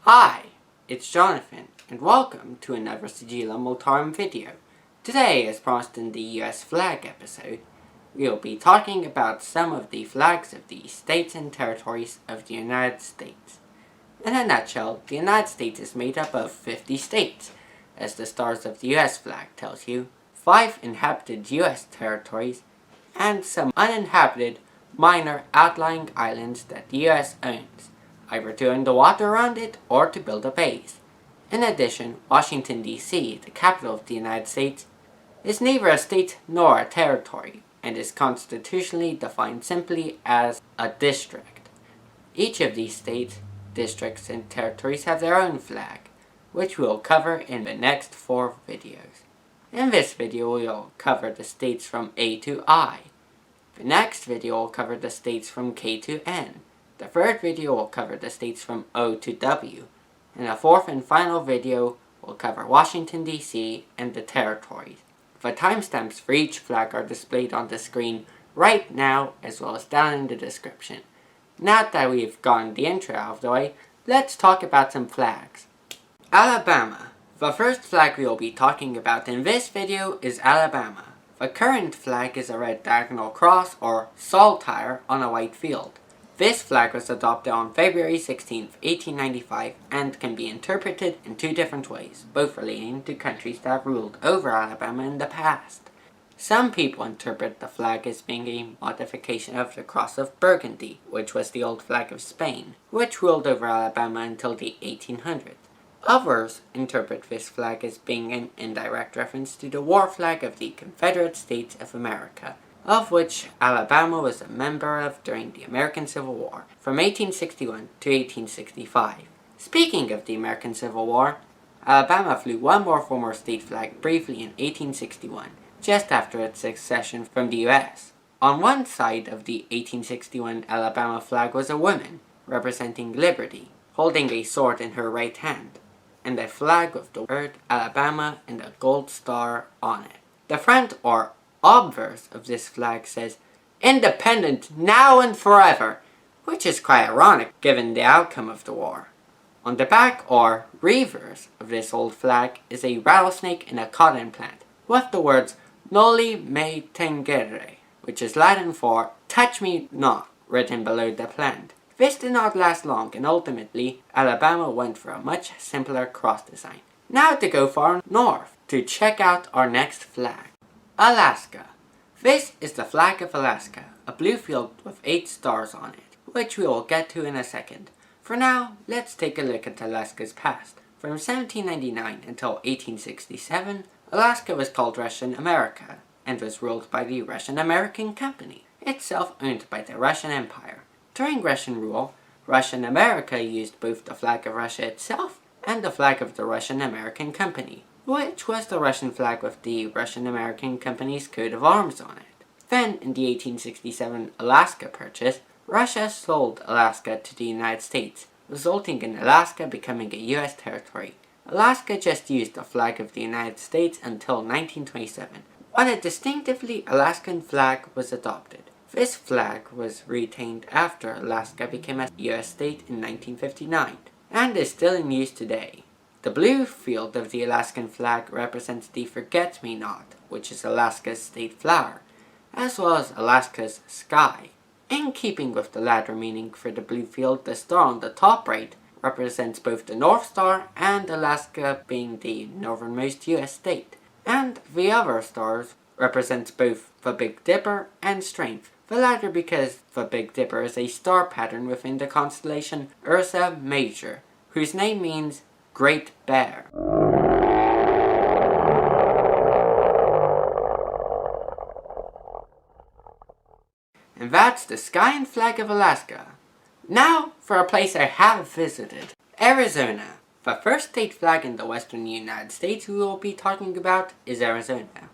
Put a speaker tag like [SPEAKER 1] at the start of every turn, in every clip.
[SPEAKER 1] Hi, it's Jonathan, and welcome to another Sigillum Multarum video. Today, as promised in the US flag episode, we'll be talking about some of the flags of the states and territories of the United States. In a nutshell, the United States is made up of 50 states, as the stars of the US flag tells you, 5 inhabited US territories, and some uninhabited minor outlying islands that the US owns, either to own the water around it or to build a base. In addition, Washington, D.C., the capital of the United States, is neither a state nor a territory, and is constitutionally defined simply as a district. Each of these states, districts, and territories have their own flag, which we'll cover in the next 4 videos. In this video, we'll cover the states from A to I. The next video will cover the states from K to N. The third video will cover the states from O to W. And the fourth and final video will cover Washington, D.C. and the territories. The timestamps for each flag are displayed on the screen right now, as well as down in the description. Now that we've gotten the intro out of the way, let's talk about some flags. Alabama. The first flag we will be talking about in this video is Alabama. The current flag is a red diagonal cross or saltire on a white field. This flag was adopted on February 16, 1895 and can be interpreted in 2 different ways, both relating to countries that have ruled over Alabama in the past. Some people interpret the flag as being a modification of the Cross of Burgundy, which was the old flag of Spain, which ruled over Alabama until the 1800s. Others interpret this flag as being an indirect reference to the war flag of the Confederate States of America, of which Alabama was a member of during the American Civil War, from 1861 to 1865. Speaking of the American Civil War, Alabama flew one more former state flag briefly in 1861, just after its secession from the US. On one side of the 1861 Alabama flag was a woman, representing liberty, holding a sword in her right hand, and a flag with the word Alabama and a gold star on it. The front or obverse of this flag says, "Independent now and forever," which is quite ironic given the outcome of the war. On the back or reverse of this old flag is a rattlesnake in a cotton plant, with the words "Noli me tangere," which is Latin for "touch me not," written below the plant. This did not last long, and ultimately, Alabama went for a much simpler cross design. Now to go far north, to check out our next flag. Alaska. This is the flag of Alaska, a blue field with 8 stars on it, which we will get to in a second. For now, let's take a look at Alaska's past. From 1799 until 1867, Alaska was called Russian America, and was ruled by the Russian American Company, itself owned by the Russian Empire. During Russian rule, Russian America used both the flag of Russia itself and the flag of the Russian American Company, which was the Russian flag with the Russian American Company's coat of arms on it. Then, in the 1867 Alaska Purchase, Russia sold Alaska to the United States, resulting in Alaska becoming a US territory. Alaska just used the flag of the United States until 1927, when a distinctively Alaskan flag was adopted. This flag was retained after Alaska became a US state in 1959, and is still in use today. The blue field of the Alaskan flag represents the forget-me-not, which is Alaska's state flower, as well as Alaska's sky. In keeping with the latter meaning for the blue field, the star on the top right represents both the North Star and Alaska being the northernmost US state, and the other stars represents both the Big Dipper and Strength, the latter because the Big Dipper is a star pattern within the constellation Ursa Major, whose name means Great Bear. And that's the sky and flag of Alaska. Now for a place I have visited, Arizona. The first state flag in the western United States we will be talking about is Arizona.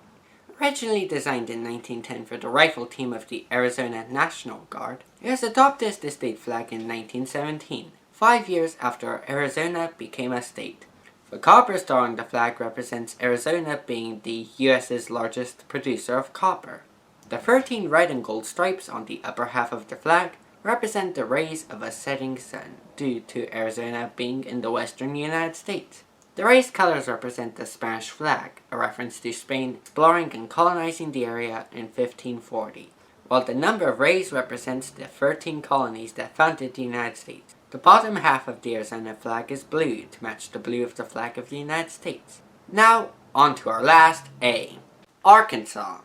[SPEAKER 1] Originally designed in 1910 for the rifle team of the Arizona National Guard, it was adopted as the state flag in 1917, 5 years after Arizona became a state. The copper star on the flag represents Arizona being the US's largest producer of copper. The 13 red and gold stripes on the upper half of the flag represent the rays of a setting sun due to Arizona being in the western United States. The race colors represent the Spanish flag, a reference to Spain exploring and colonizing the area in 1540, while the number of rays represents the 13 colonies that founded the United States. The bottom half of the Arizona flag is blue to match the blue of the flag of the United States. Now, on to our last A. Arkansas.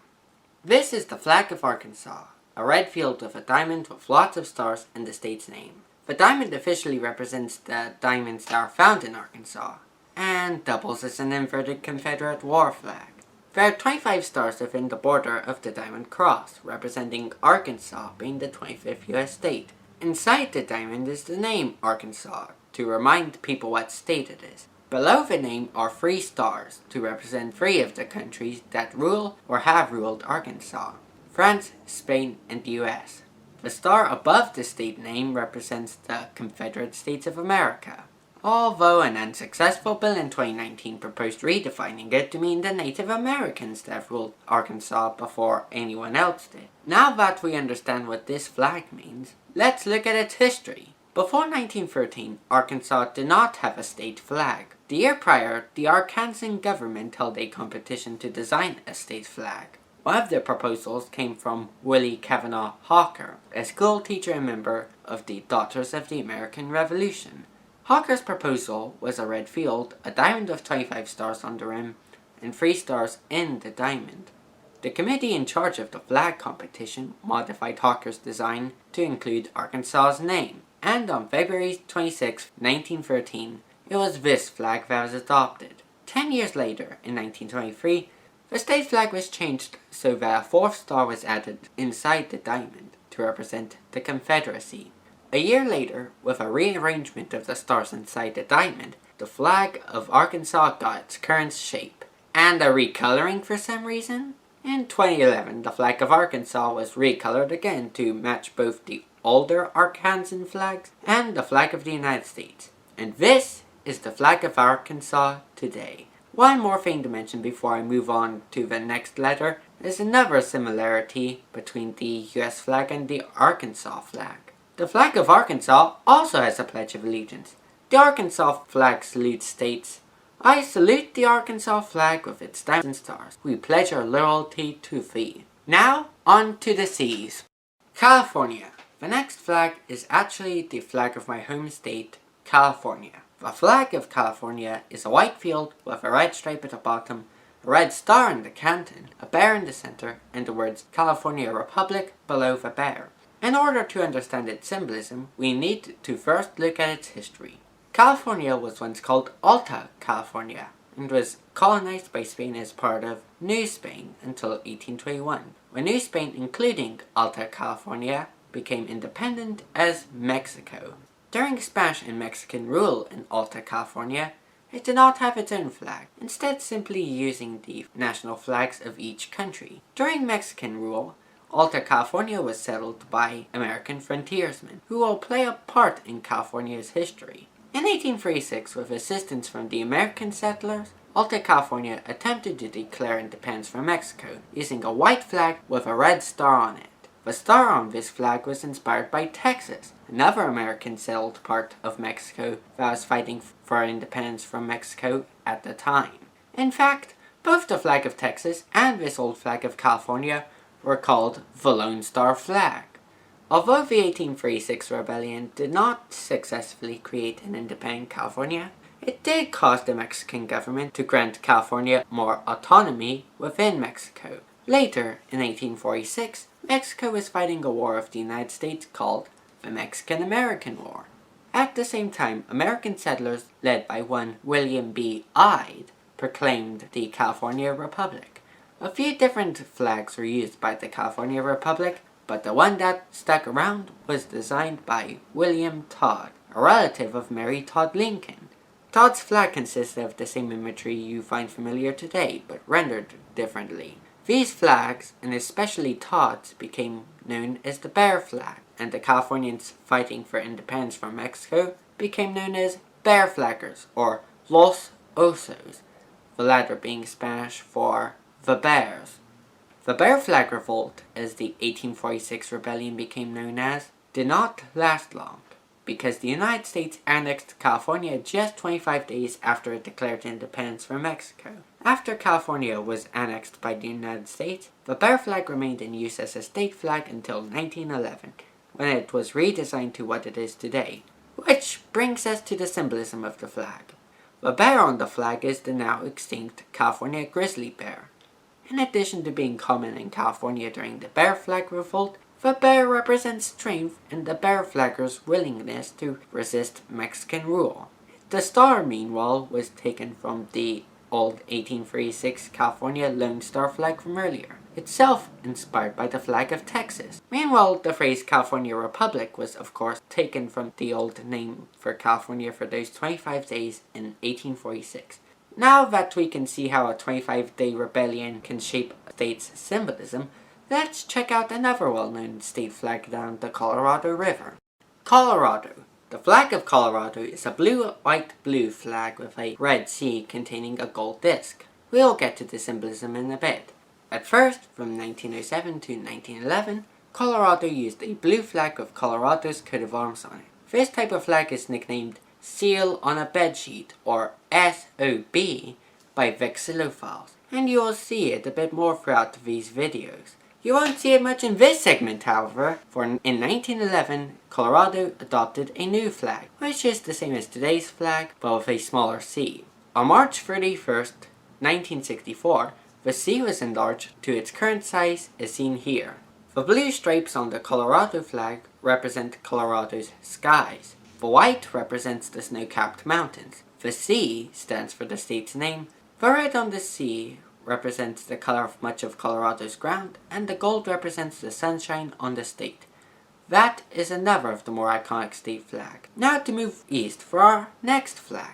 [SPEAKER 1] This is the flag of Arkansas, a red field with a diamond with lots of stars and the state's name. The diamond officially represents the diamonds that are found in Arkansas, and doubles as an inverted Confederate war flag. There are 25 stars within the border of the diamond cross, representing Arkansas being the 25th U.S. state. Inside the diamond is the name Arkansas, to remind people what state it is. Below the name are 3 stars, to represent 3 of the countries that rule or have ruled Arkansas: France, Spain, and the U.S. The star above the state name represents the Confederate States of America, although an unsuccessful bill in 2019 proposed redefining it to mean the Native Americans that ruled Arkansas before anyone else did. Now that we understand what this flag means, let's look at its history. Before 1913, Arkansas did not have a state flag. The year prior, the Arkansan government held a competition to design a state flag. One of the proposals came from Willie Kavanaugh Hawker, a school teacher and member of the Daughters of the American Revolution. Hawker's proposal was a red field, a diamond with 25 stars on the rim, and 3 stars in the diamond. The committee in charge of the flag competition modified Hawker's design to include Arkansas's name, and on February 26, 1913, it was this flag that was adopted. 10 years later, in 1923, the state flag was changed so that a 4th star was added inside the diamond to represent the Confederacy. A year later, with a rearrangement of the stars inside the diamond, the flag of Arkansas got its current shape. And a recoloring for some reason? In 2011, the flag of Arkansas was recolored again to match both the older Arkansan flags and the flag of the United States. And this is the flag of Arkansas today. One more thing to mention before I move on to the next letter is another similarity between the US flag and the Arkansas flag. The flag of Arkansas also has a Pledge of Allegiance. The Arkansas flag salute states, "I salute the Arkansas flag with its diamonds and stars. We pledge our loyalty to thee." Now, on to the C's. California. The next flag is actually the flag of my home state, California. The flag of California is a white field with a red stripe at the bottom, a red star in the canton, a bear in the center, and the words California Republic below the bear. In order to understand its symbolism, we need to first look at its history. California was once called Alta California, and was colonized by Spain as part of New Spain until 1821, when New Spain, including Alta California, became independent as Mexico. During Spanish and Mexican rule in Alta California, it did not have its own flag, instead simply using the national flags of each country. During Mexican rule, Alta California was settled by American frontiersmen, who will play a part in California's history. In 1836, with assistance from the American settlers, Alta California attempted to declare independence from Mexico, using a white flag with a red star on it. The star on this flag was inspired by Texas, another American settled part of Mexico that was fighting for independence from Mexico at the time. In fact, both the flag of Texas and this old flag of California were called the Lone Star flag. Although the 1836 rebellion did not successfully create an independent California, it did cause the Mexican government to grant California more autonomy within Mexico. Later, in 1846, Mexico was fighting a war of the United States called the Mexican-American War. At the same time, American settlers, led by one William B. Ide, proclaimed the California Republic. A few different flags were used by the California Republic, but the one that stuck around was designed by William Todd, a relative of Mary Todd Lincoln. Todd's flag consisted of the same imagery you find familiar today, but rendered differently. These flags, and especially Todd's, became known as the Bear flag, and the Californians fighting for independence from Mexico became known as Bear Flaggers, or Los Osos, the latter being Spanish for the Bears. The Bear Flag Revolt, as the 1846 rebellion became known as, did not last long, because the United States annexed California just 25 days after it declared independence from Mexico. After California was annexed by the United States, the bear flag remained in use as a state flag until 1911, when it was redesigned to what it is today. Which brings us to the symbolism of the flag. The bear on the flag is the now extinct California grizzly bear. In addition to being common in California during the Bear Flag Revolt, the bear represents strength and the bear flaggers' willingness to resist Mexican rule. The star, meanwhile, was taken from the old 1836 California Lone Star flag from earlier, itself inspired by the flag of Texas. Meanwhile, the phrase California Republic was of course taken from the old name for California for those 25 days in 1846. Now that we can see how a 25-day rebellion can shape a state's symbolism, let's check out another well-known state flag down the Colorado River. Colorado. The flag of Colorado is a blue-white-blue flag with a red sea containing a gold disc. We'll get to the symbolism in a bit. At first, from 1907 to 1911, Colorado used a blue flag with Colorado's coat of arms on it. This type of flag is nicknamed Seal on a Bedsheet, or SOB, by vexillophiles, and you will see it a bit more throughout these videos. You won't see it much in this segment, however, for in 1911, Colorado adopted a new flag, which is the same as today's flag, but with a smaller C. On March 31st, 1964, the C was enlarged to its current size as seen here. The blue stripes on the Colorado flag represent Colorado's skies. The white represents the snow-capped mountains. The C stands for the state's name. The red on the C represents the color of much of Colorado's ground, and the gold represents the sunshine on the state. That is another of the more iconic state flags. Now to move east for our next flag.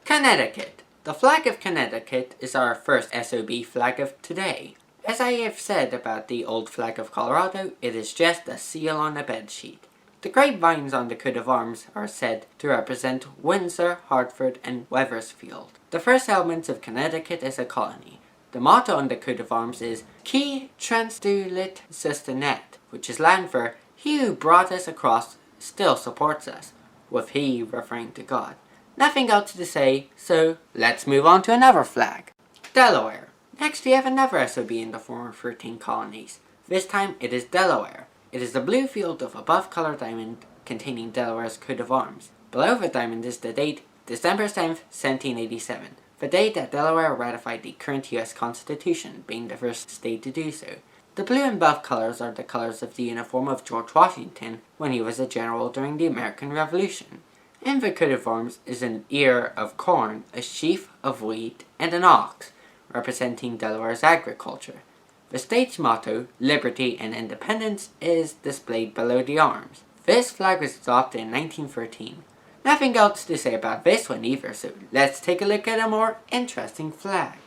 [SPEAKER 1] Connecticut. The flag of Connecticut is our first SOB flag of today. As I have said about the old flag of Colorado, it is just a seal on a bedsheet. The grapevines on the coat of arms are said to represent Windsor, Hartford, and Wethersfield, the first settlements of Connecticut as a colony. The motto on the coat of arms is Qui transdulit sustinet, which is Latin for He who brought us across still supports us, with he referring to God. Nothing else to say, so let's move on to another flag. Delaware. Next we have another SOB in the former 13 colonies. This time it is Delaware. It is the blue field of a buff-colored diamond containing Delaware's coat of arms. Below the diamond is the date December 7th, 1787, the day that Delaware ratified the current U.S. Constitution, being the first state to do so. The blue and buff colors are the colors of the uniform of George Washington when he was a general during the American Revolution. In the coat of arms is an ear of corn, a sheaf of wheat, and an ox, representing Delaware's agriculture. The state's motto, Liberty and Independence, is displayed below the arms. This flag was adopted in 1913. Nothing else to say about this one either, so let's take a look at a more interesting flag.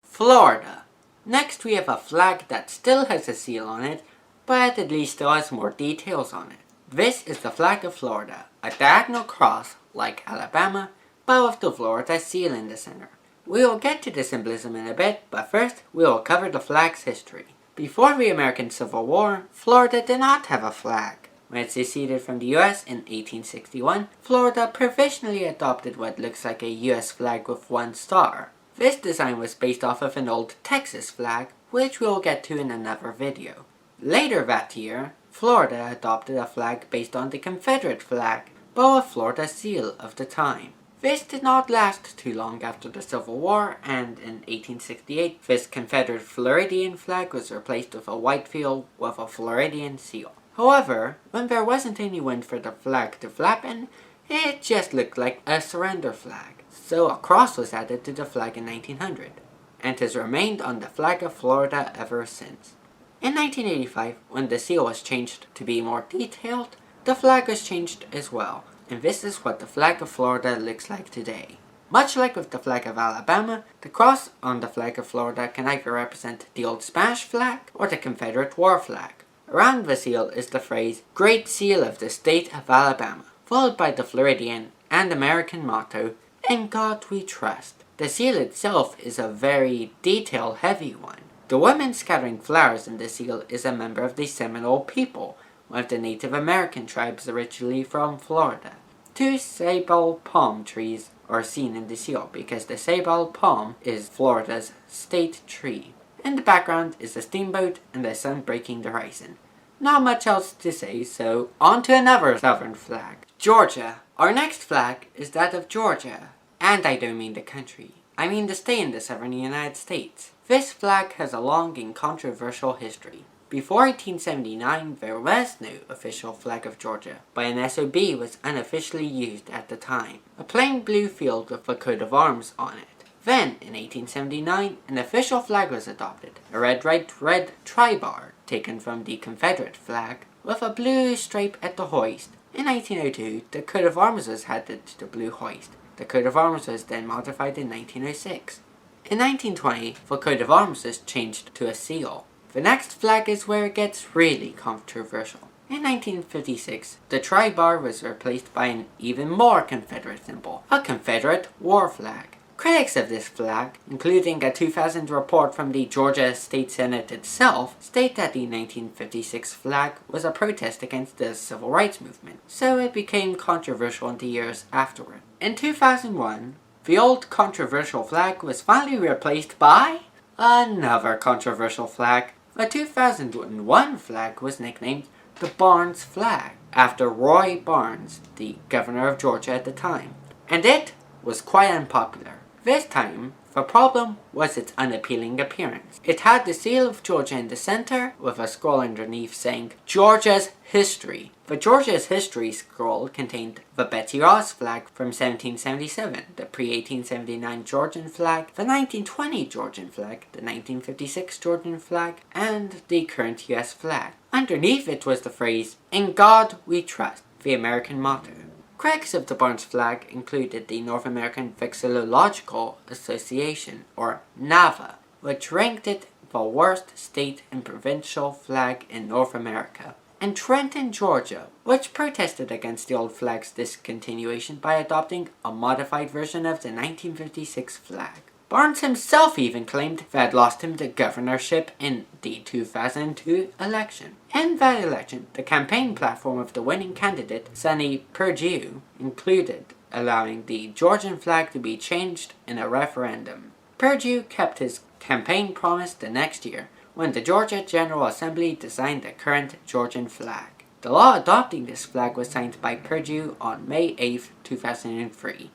[SPEAKER 1] Florida. Next we have a flag that still has a seal on it, but at least still has more details on it. This is the flag of Florida, a diagonal cross like Alabama, but with the Florida seal in the center. We will get to the symbolism in a bit, but first we will cover the flag's history. Before the American Civil War, Florida did not have a flag. When it seceded from the US in 1861, Florida provisionally adopted what looks like a US flag with one star. This design was based off of an old Texas flag, which we will get to in another video. Later that year, Florida adopted a flag based on the Confederate flag, but with Florida's seal of the time. This did not last too long after the Civil War, and in 1868, this Confederate Floridian flag was replaced with a white field with a Floridian seal. However, when there wasn't any wind for the flag to flap in, it just looked like a surrender flag. So a cross was added to the flag in 1900, and has remained on the flag of Florida ever since. In 1985, when the seal was changed to be more detailed, the flag was changed as well. And this is what the flag of Florida looks like today. Much like with the flag of Alabama, the cross on the flag of Florida can either represent the old Spanish flag or the Confederate war flag. Around the seal is the phrase, Great Seal of the State of Alabama, followed by the Floridian and American motto, In God We Trust. The seal itself is a very detail-heavy one. The woman scattering flowers in the seal is a member of the Seminole people, one of the Native American tribes originally from Florida. 2 sabal palm trees are seen in the seal because the sabal palm is Florida's state tree. In the background is a steamboat and the sun breaking the horizon. Not much else to say, so on to another southern flag. Georgia. Our next flag is that of Georgia. And I don't mean the country. I mean the state in the southern United States. This flag has a long and controversial history. Before 1879, there was no official flag of Georgia, but an SOB was unofficially used at the time. A plain blue field with a coat of arms on it. Then, in 1879, an official flag was adopted, a red, white, red tribar, taken from the Confederate flag, with a blue stripe at the hoist. In 1902, the coat of arms was added to the blue hoist. The coat of arms was then modified in 1906. In 1920, the coat of arms was changed to a seal. The next flag is where it gets really controversial. In 1956, the tribar was replaced by an even more Confederate symbol, a Confederate war flag. Critics of this flag, including a 2000 report from the Georgia State Senate itself, state that the 1956 flag was a protest against the Civil Rights Movement, so it became controversial in the years afterward. In 2001, the old controversial flag was finally replaced by another controversial flag. The 2001 flag was nicknamed the Barnes flag, after Roy Barnes, the governor of Georgia at the time, and it was quite unpopular. This time, the problem was its unappealing appearance. It had the seal of Georgia in the center, with a scroll underneath saying, Georgia's History. The Georgia's History scroll contained the Betsy Ross flag from 1777, the pre-1879 Georgian flag, the 1920 Georgian flag, the 1956 Georgian flag, and the current US flag. Underneath it was the phrase, In God We Trust, the American motto. Critics of the Barnes flag included the North American Vexillological Association, or NAVA, which ranked it the worst state and provincial flag in North America, and Trenton, Georgia, which protested against the old flag's discontinuation by adopting a modified version of the 1956 flag. Barnes himself even claimed that lost him the governorship in the 2002 election. In that election, the campaign platform of the winning candidate, Sonny Perdue, included allowing the Georgian flag to be changed in a referendum. Perdue kept his campaign promise the next year, when the Georgia General Assembly designed the current Georgian flag. The law adopting this flag was signed by Perdue on May 8, 2003.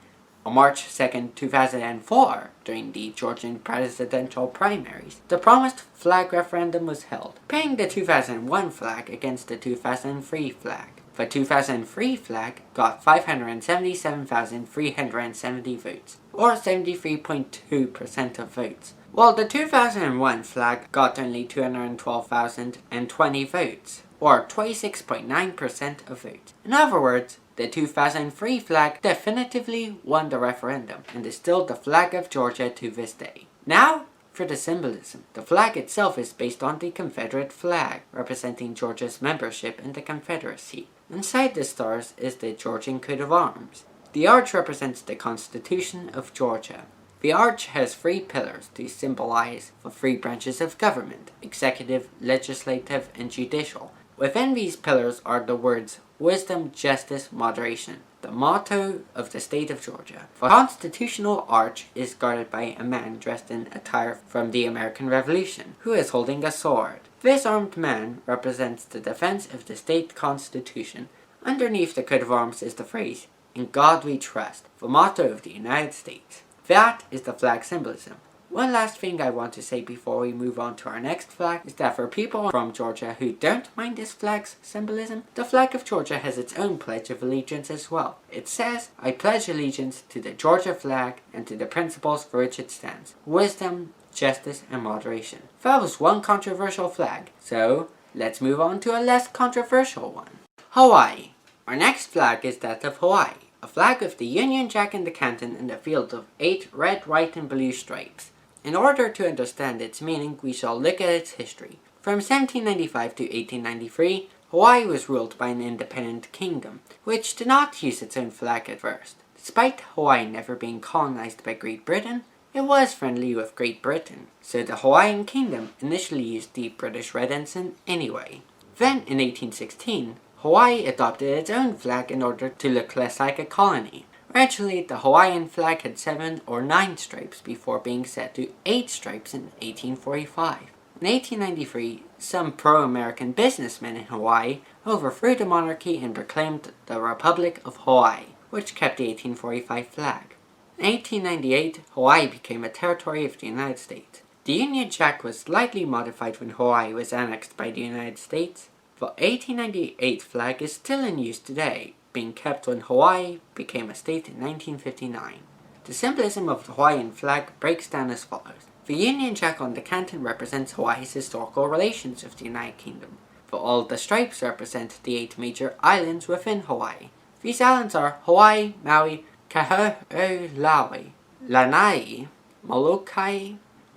[SPEAKER 1] On March 2, 2004, during the Georgian presidential primaries, the promised flag referendum was held, pitting the 2001 flag against the 2003 flag. The 2003 flag got 577,370 votes, or 73.2% of votes, while the 2001 flag got only 212,020 votes, or 26.9% of votes. In other words, the 2003 flag definitively won the referendum and is still the flag of Georgia to this day. Now, for the symbolism. The flag itself is based on the Confederate flag, representing Georgia's membership in the Confederacy. Inside the stars is the Georgian coat of arms. The arch represents the Constitution of Georgia. The arch has 3 pillars to symbolize the 3 branches of government: executive, legislative, and judicial. Within these pillars are the words wisdom, justice, moderation, the motto of the state of Georgia. The constitutional arch is guarded by a man dressed in attire from the American Revolution, who is holding a sword. This armed man represents the defense of the state constitution. Underneath the coat of arms is the phrase, "In God We Trust," the motto of the United States. That is the flag symbolism. One last thing I want to say before we move on to our next flag is that for people from Georgia who don't mind this flag's symbolism, the flag of Georgia has its own Pledge of Allegiance as well. It says, "I pledge allegiance to the Georgia flag and to the principles for which it stands, wisdom, justice, and moderation." That was one controversial flag, so let's move on to a less controversial one. Hawaii. Our next flag is that of Hawaii, a flag with the Union Jack in the canton and a field of 8 red, white, and blue stripes. In order to understand its meaning, we shall look at its history. From 1795 to 1893, Hawaii was ruled by an independent kingdom, which did not use its own flag at first. Despite Hawaii never being colonized by Great Britain, it was friendly with Great Britain, so the Hawaiian kingdom initially used the British red ensign anyway. Then, in 1816, Hawaii adopted its own flag in order to look less like a colony. Originally, the Hawaiian flag had 7 or 9 stripes before being set to 8 stripes in 1845. In 1893, some pro-American businessmen in Hawaii overthrew the monarchy and proclaimed the Republic of Hawaii, which kept the 1845 flag. In 1898, Hawaii became a territory of the United States. The Union Jack was slightly modified when Hawaii was annexed by the United States. The 1898 flag is still in use today, being kept when Hawaii became a state in 1959. The symbolism of the Hawaiian flag breaks down as follows. The Union Jack on the canton represents Hawaii's historical relations with the United Kingdom. All the stripes represent the 8 major islands within Hawaii. These islands are Hawaii, Maui, Kaho'olaui, Lanai, Molokai,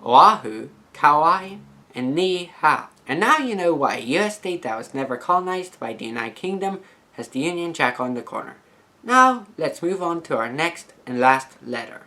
[SPEAKER 1] Oahu, Kauai, and Niihau. And now you know why a US state that was never colonized by the United Kingdom has the Union Jack on the corner. Now, let's move on to our next and last letter.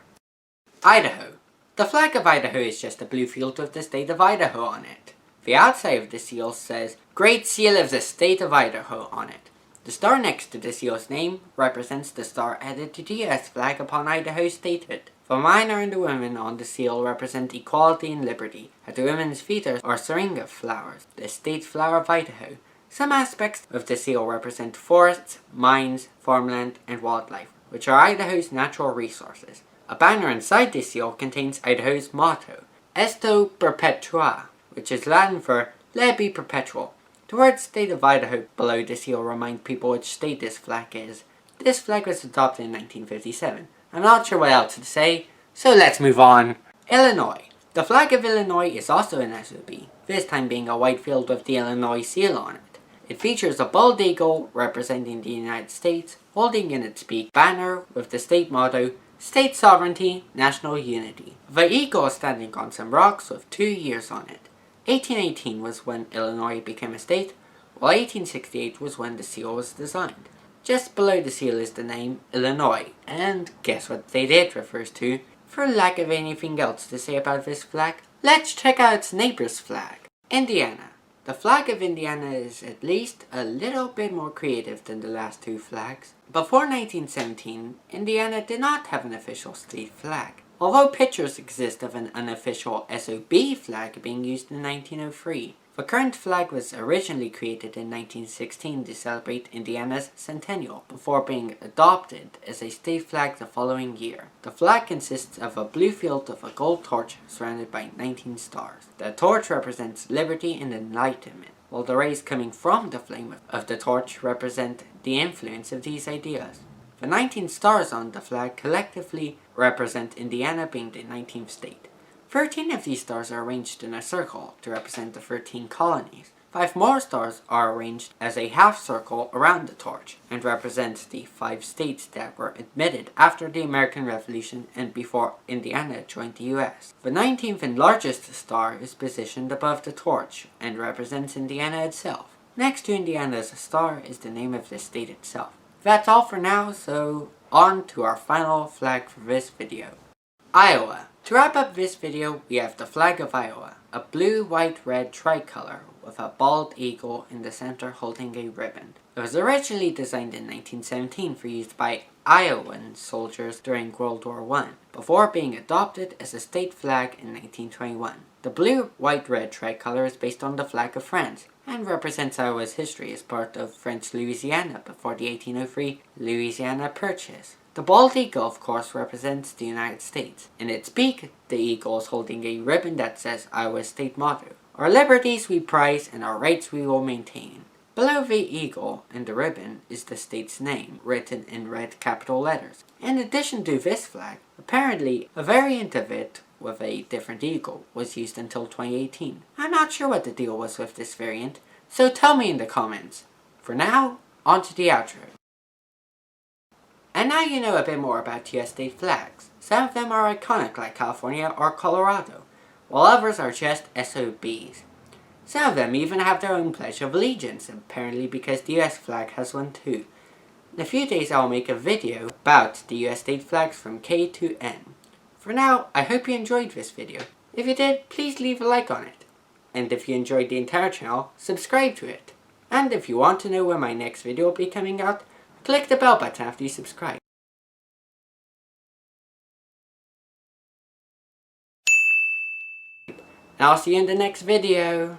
[SPEAKER 1] Idaho. The flag of Idaho is just a blue field with the state of Idaho on it. The outside of the seal says, Great Seal of the State of Idaho on it. The star next to the seal's name represents the star added to the US flag upon Idaho's statehood. The minor and the women on the seal represent equality and liberty. At the women's feet are syringa flowers, the state flower of Idaho. Some aspects of the seal represent forests, mines, farmland, and wildlife, which are Idaho's natural resources. A banner inside the seal contains Idaho's motto, Esto Perpetua, which is Latin for Let it be perpetual. The word State of Idaho below the seal remind people which state this flag is. This flag was adopted in 1957. I'm not sure what else to say, so let's move on. Illinois. The flag of Illinois is also an SOB, this time being a white field with the Illinois seal on it. It features a bald eagle representing the United States, holding in its beak banner with the state motto, State Sovereignty, National Unity. The eagle is standing on some rocks with 2 years on it. 1818 was when Illinois became a state, while 1868 was when the seal was designed. Just below the seal is the name Illinois, and guess what the date refers to? For lack of anything else to say about this flag, let's check out its neighbor's flag. Indiana. The flag of Indiana is at least a little bit more creative than the last 2 flags. Before 1917, Indiana did not have an official state flag, although pictures exist of an unofficial SOB flag being used in 1903. The current flag was originally created in 1916 to celebrate Indiana's centennial, before being adopted as a state flag the following year. The flag consists of a blue field with a gold torch surrounded by 19 stars. The torch represents liberty and enlightenment, while the rays coming from the flame of the torch represent the influence of these ideas. The 19 stars on the flag collectively represent Indiana being the 19th state. 13 of these stars are arranged in a circle to represent the 13 colonies. 5 more stars are arranged as a half circle around the torch and represent the 5 states that were admitted after the American Revolution and before Indiana joined the US. The 19th and largest star is positioned above the torch and represents Indiana itself. Next to Indiana's star is the name of the state itself. That's all for now, so on to our final flag for this video. Iowa. To wrap up this video, we have the flag of Iowa, a blue, white, red tricolor with a bald eagle in the center holding a ribbon. It was originally designed in 1917 for use by Iowan soldiers during World War I, before being adopted as a state flag in 1921. The blue, white, red tricolor is based on the flag of France, and represents Iowa's history as part of French Louisiana before the 1803 Louisiana Purchase. The bald eagle, of course, represents the United States. In its beak, the eagle is holding a ribbon that says Iowa's state motto, Our liberties we prize and our rights we will maintain. Below the eagle and the ribbon is the state's name, written in red capital letters. In addition to this flag, apparently a variant of it with a different eagle was used until 2018. I'm not sure what the deal was with this variant, so tell me in the comments. For now, on to the outro. And now you know a bit more about US state flags. Some of them are iconic like California or Colorado, while others are just SOBs. Some of them even have their own Pledge of Allegiance, apparently because the US flag has one too. In a few days I will make a video about the US state flags from K to N. For now, I hope you enjoyed this video. If you did, please leave a like on it. And if you enjoyed the entire channel, subscribe to it. And if you want to know when my next video will be coming out, click the bell button after you subscribe. And I'll see you in the next video.